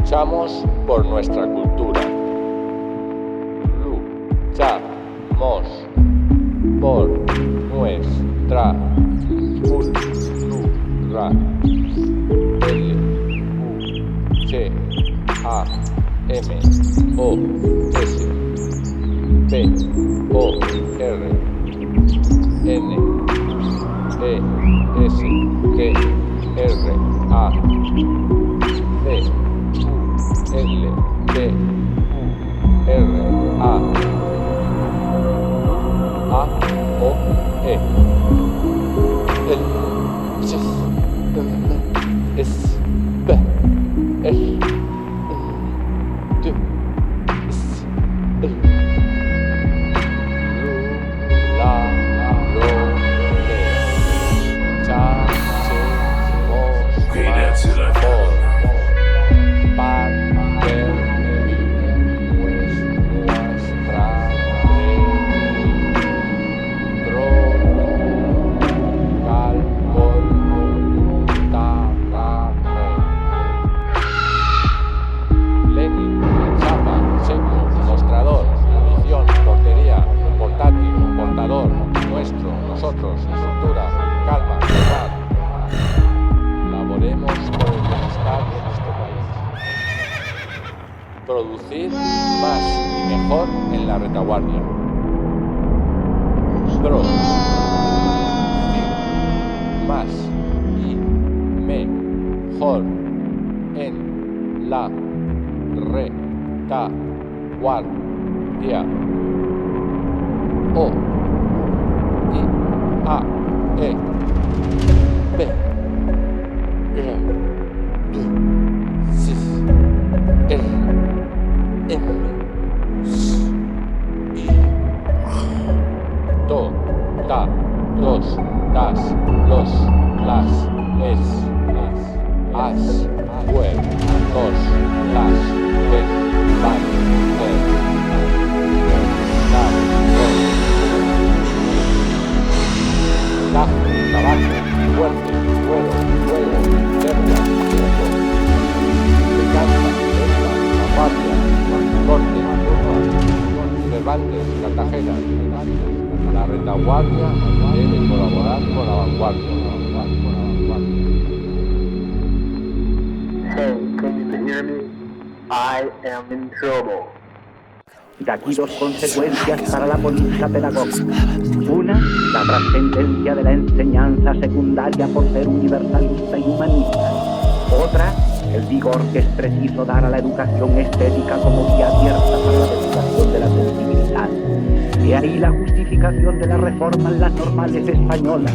Luchamos por nuestra cultura. Luchamos por nuestra cultura. Producir más y mejor en la retaguardia. Producir más y mejor en la retaguardia. O I A E B los, las, es, as, web, dos, las, es, van, tabaco, fuerte, vuelo, cerca, descansa, vanguardia, corte, Cervantes, Cartagena. La retaguardia debe colaborar con la vanguardia. Hey, can you hear me? I am in trouble. De aquí dos consecuencias para la política pedagógica. Una, la trascendencia de la enseñanza secundaria por ser universalista y humanista. Otra, el vigor que es preciso dar a la educación estética como vía abierta para la educación de la sensibilidad. De ahí la justificación de la reforma en las normales españolas,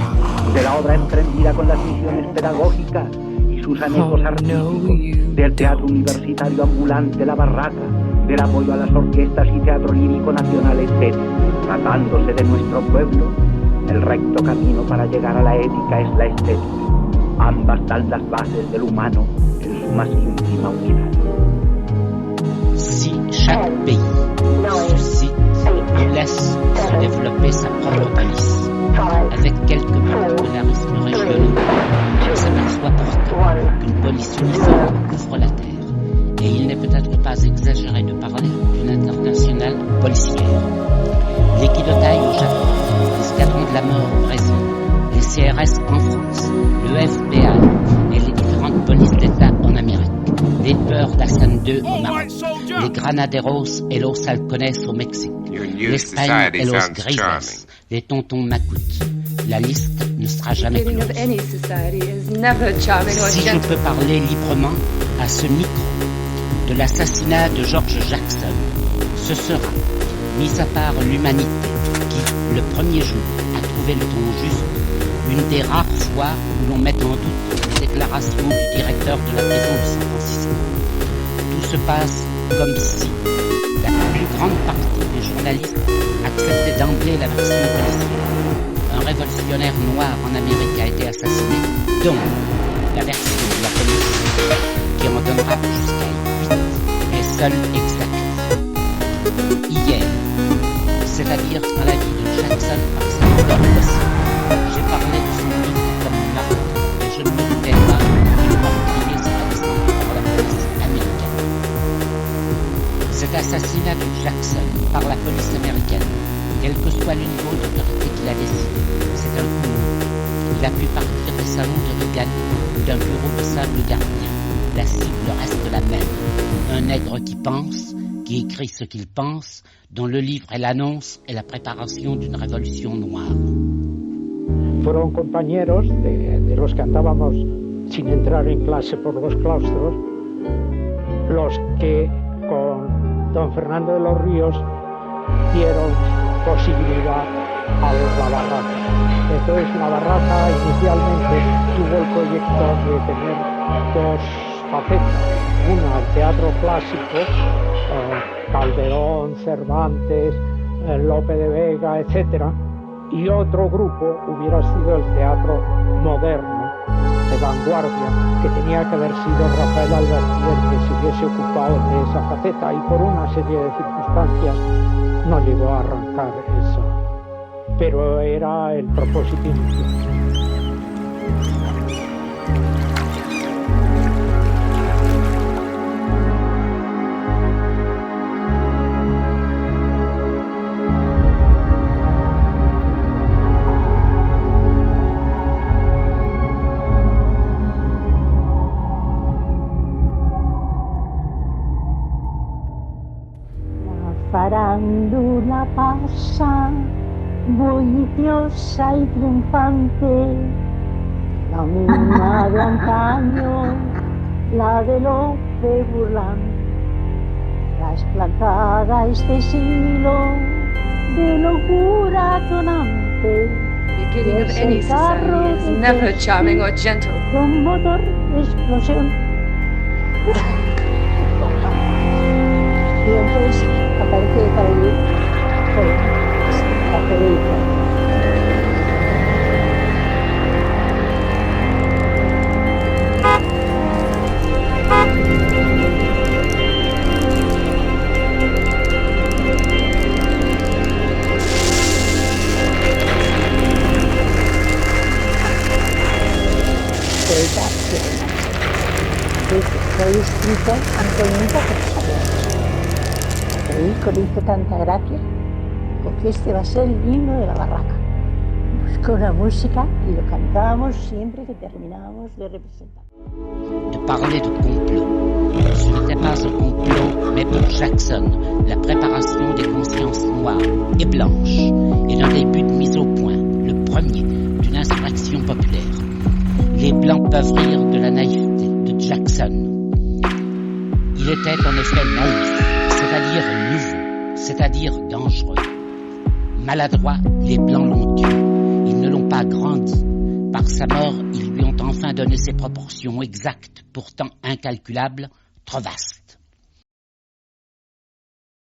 de la obra emprendida con las misiones pedagógicas y sus anexos artísticos, del teatro universitario ambulante La Barraca, del apoyo a las orquestas y teatro lírico nacional, etc. Tratándose de nuestro pueblo, el recto camino para llegar a la ética es la estética. Ambas dan las bases del humano en su más íntima unidad. Si chaque pays suscite et laisse se développer sa propre police, avec quelques particularismes régionaux, on s'aperçoit pourtant qu'une police uniforme couvre la terre. Et il n'est peut-être pas exagéré de parler d'une internationale policière. L'Equidotaille au Japon, l'escadron de la mort au Brésil, les CRS en France, le FBI et les différentes polices d'État en Amérique, les peurs d'Hassan II au Maroc, les Granaderos et los Halcones au Mexique, l'Espagne et los Grises, les tontons macoutes. La liste ne sera jamais close. Si je peux parler librement à ce micro de l'assassinat de George Jackson, ce sera, mis à part l'humanité qui, le premier jour, a trouvé le ton juste, une des rares fois où l'on met en doute les déclarations du directeur de la prison de San Francisco. Tout se passe comme si la plus grande partie des journalistes acceptaient d'emblée la version policière. Un révolutionnaire noir en Amérique a été assassiné, donc la version de la police qui en donnera jusqu'à 8 est seule exacte. Hier, c'est-à-dire dans la vie de Jackson par sa mort possible, j'ai parlé de son livre comme marque, et je ne me doutais pas qu'une meurtrier serait descendu par la police américaine. que soit le niveau d'autorité qu'il a décidé, c'est un coup lourd. Il a pu partir des salons de Reagan ou d'un bureau de simple gardien. La cible reste la même. Un nègre qui pense, qui écrit ce qu'il pense, dont le livre est l'annonce et la préparation d'une révolution noire. Fueron compañeros de los que andábamos sin entrar en clase por los claustros, los que con don Fernando de los Ríos dieron posibilidad a la barraca. Entonces la barraca inicialmente tuvo el proyecto de tener dos facetas. Una, el teatro clásico, Calderón, Cervantes, Lope de Vega, etc. Y otro grupo hubiera sido el teatro moderno, de vanguardia, que tenía que haber sido Rafael Alberti el que se hubiese ocupado de esa faceta, y por una serie de circunstancias no llegó a arrancar eso. Pero era el propósito inicial. Farándula pasa, bulliciosa y triunfante, la misma de antaño, la de Lope Burlán, trasplantada este siglo de locura tonante. The beginning of any society is never charming or gentle. Con motor de explosión. Y entonces aparece por ahí la Federica. Fue escrito Antonita por Federico le hizo tanta gracia, porque este va a ser el himno de la barraca. Buscó una música y lo cantábamos siempre que terminábamos de representar. De parler de complot. Ce n'était pas un complot, mais pour Jackson, la préparation des consciences noires et blanches est l'un des buts mis au point, le premier, d'une insurrection populaire. Les Blancs peuvent rire de la naïveté de Jackson. Il était en effet naïf, c'est-à-dire nouveau, c'est-à-dire dangereux. Maladroit, les Blancs l'ont tué. Ils ne l'ont pas grandi. Par sa mort, ils lui ont enfin donné ses proportions exactes, pourtant incalculables, trop vastes.